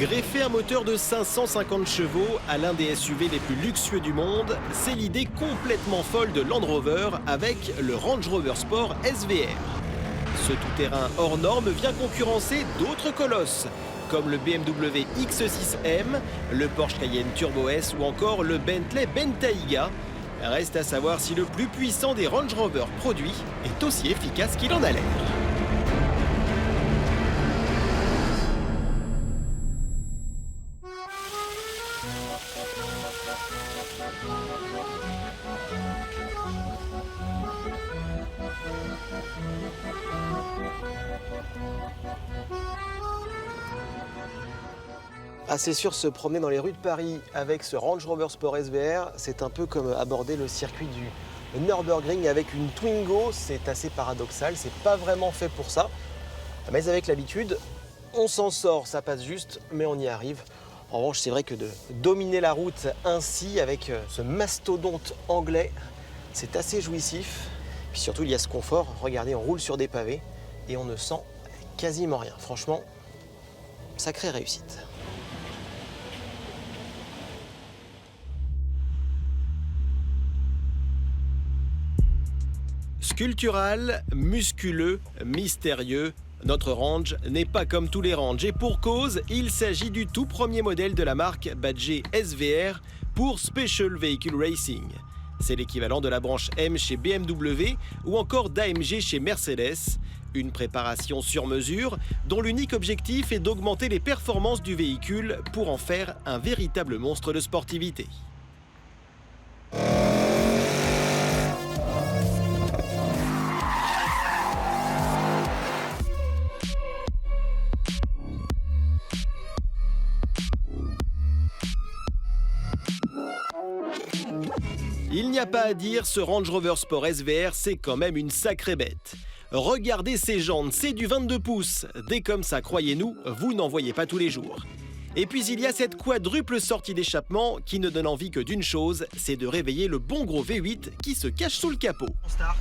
Greffer un moteur de 550 chevaux à l'un des SUV les plus luxueux du monde, c'est l'idée complètement folle de Land Rover avec le Range Rover Sport SVR. Ce tout-terrain hors norme vient concurrencer d'autres colosses, comme le BMW X6M, le Porsche Cayenne Turbo S ou encore le Bentley Bentayga. Reste à savoir si le plus puissant des Range Rover produits est aussi efficace qu'il en a l'air. Ah, c'est sûr, se promener dans les rues de Paris avec ce Range Rover Sport SVR, c'est un peu comme aborder le circuit du Nürburgring avec une Twingo. C'est assez paradoxal, c'est pas vraiment fait pour ça. Mais avec l'habitude, on s'en sort, ça passe juste, mais on y arrive. En revanche, c'est vrai que de dominer la route ainsi, avec ce mastodonte anglais, c'est assez jouissif. Puis surtout, il y a ce confort. Regardez, on roule sur des pavés et on ne sent quasiment rien. Franchement, sacrée réussite. Sculptural, musculeux, mystérieux, notre Range n'est pas comme tous les Range et pour cause, il s'agit du tout premier modèle de la marque badgé SVR pour Special Vehicle Racing. C'est l'équivalent de la branche M chez BMW ou encore d'AMG chez Mercedes. Une préparation sur mesure dont l'unique objectif est d'augmenter les performances du véhicule pour en faire un véritable monstre de sportivité. Il n'y a pas à dire, ce Range Rover Sport SVR, c'est quand même une sacrée bête. Regardez ces jantes, c'est du 22 pouces. Des comme ça, croyez-nous, vous n'en voyez pas tous les jours. Et puis il y a cette quadruple sortie d'échappement qui ne donne envie que d'une chose, c'est de réveiller le bon gros V8 qui se cache sous le capot. On start.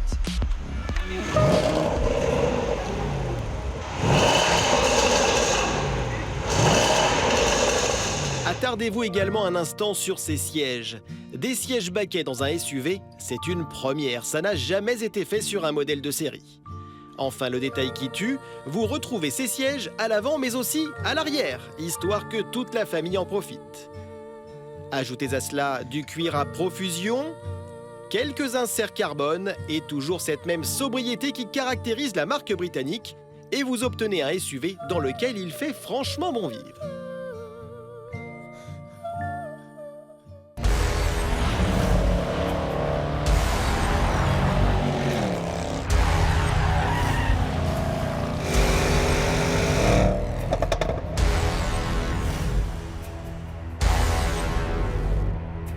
Attardez-vous également un instant sur ces sièges. Des sièges baquets dans un SUV, c'est une première, ça n'a jamais été fait sur un modèle de série. Enfin, le détail qui tue, vous retrouvez ces sièges à l'avant mais aussi à l'arrière, histoire que toute la famille en profite. Ajoutez à cela du cuir à profusion, quelques inserts carbone et toujours cette même sobriété qui caractérise la marque britannique, et vous obtenez un SUV dans lequel il fait franchement bon vivre.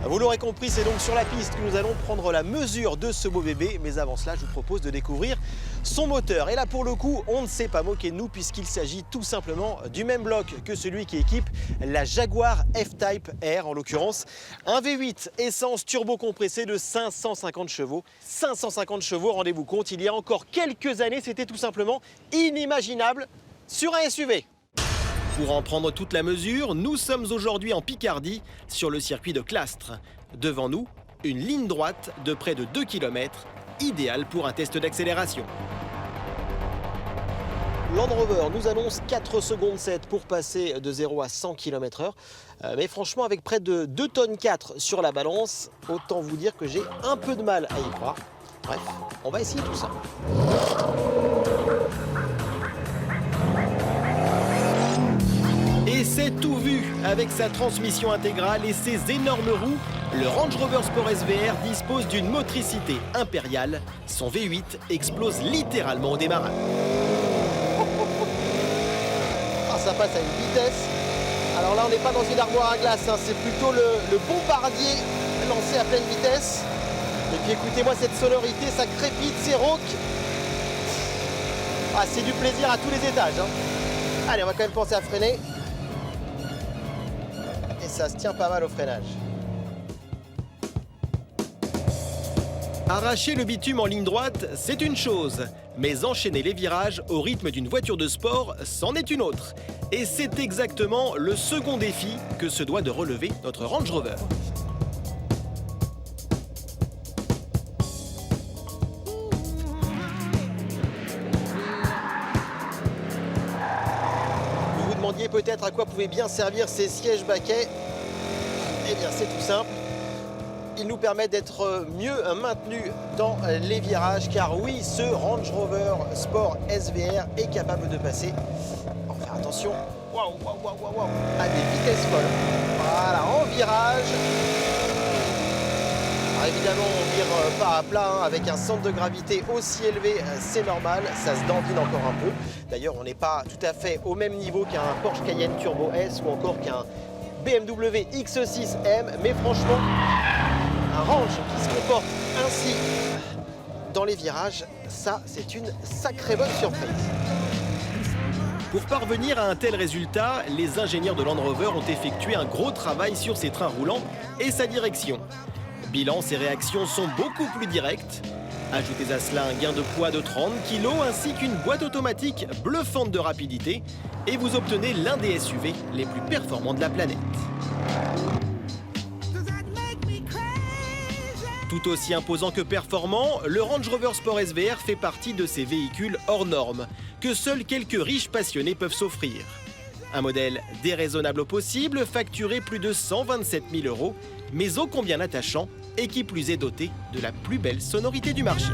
Vous l'aurez compris, c'est donc sur la piste que nous allons prendre la mesure de ce beau bébé. Mais avant cela, je vous propose de découvrir son moteur. Et là, pour le coup, on ne s'est pas moqué de nous puisqu'il s'agit tout simplement du même bloc que celui qui équipe la Jaguar F-Type R, en l'occurrence. Un V8 essence turbo compressé de 550 chevaux. 550 chevaux, rendez-vous compte, il y a encore quelques années, c'était tout simplement inimaginable sur un SUV. Pour en prendre toute la mesure, nous sommes aujourd'hui en Picardie, sur le circuit de Clastres. Devant nous, une ligne droite de près de 2 km, idéale pour un test d'accélération. Land Rover nous annonce 4 secondes 7 pour passer de 0 à 100 km/h. Mais franchement, avec près de 2 tonnes 4 sur la balance, autant vous dire que j'ai un peu de mal à y croire. Bref, on va essayer tout ça. Et c'est tout vu. Avec sa transmission intégrale et ses énormes roues, le Range Rover Sport SVR dispose d'une motricité impériale. Son V8 explose littéralement au démarrage. Ah, ça passe à une vitesse. Alors là, on n'est pas dans une armoire à glace, hein. C'est plutôt le bombardier lancé à pleine vitesse. Et puis écoutez-moi cette sonorité, ça crépite, c'est rauque. Ah, c'est du plaisir à tous les étages, hein. Allez, on va quand même penser à freiner. Et ça se tient pas mal au freinage. Arracher le bitume en ligne droite, c'est une chose. Mais enchaîner les virages au rythme d'une voiture de sport, c'en est une autre. Et c'est exactement le second défi que se doit de relever notre Range Rover. Vous vous demandiez peut-être à quoi pouvaient bien servir ces sièges baquets. Eh bien, c'est tout simple. Il nous permet d'être mieux maintenus dans les virages, car oui, ce Range Rover Sport SVR est capable de passer, on va faire attention, à des vitesses folles. Voilà, en virage. Alors évidemment, on vire pas à plat, hein, avec un centre de gravité aussi élevé, c'est normal, ça se dandine encore un peu. D'ailleurs, on n'est pas tout à fait au même niveau qu'un Porsche Cayenne Turbo S ou encore qu'un BMW X6M, mais franchement, un Range qui se comporte ainsi dans les virages, ça c'est une sacrée bonne surprise. Pour parvenir à un tel résultat, les ingénieurs de Land Rover ont effectué un gros travail sur ses trains roulants et sa direction. Bilan, ses réactions sont beaucoup plus directes. Ajoutez à cela un gain de poids de 30 kg ainsi qu'une boîte automatique bluffante de rapidité et vous obtenez l'un des SUV les plus performants de la planète. Tout aussi imposant que performant, le Range Rover Sport SVR fait partie de ces véhicules hors normes que seuls quelques riches passionnés peuvent s'offrir. Un modèle déraisonnable au possible, facturé plus de 127 000 €, mais ô combien attachant et qui plus est doté de la plus belle sonorité du marché.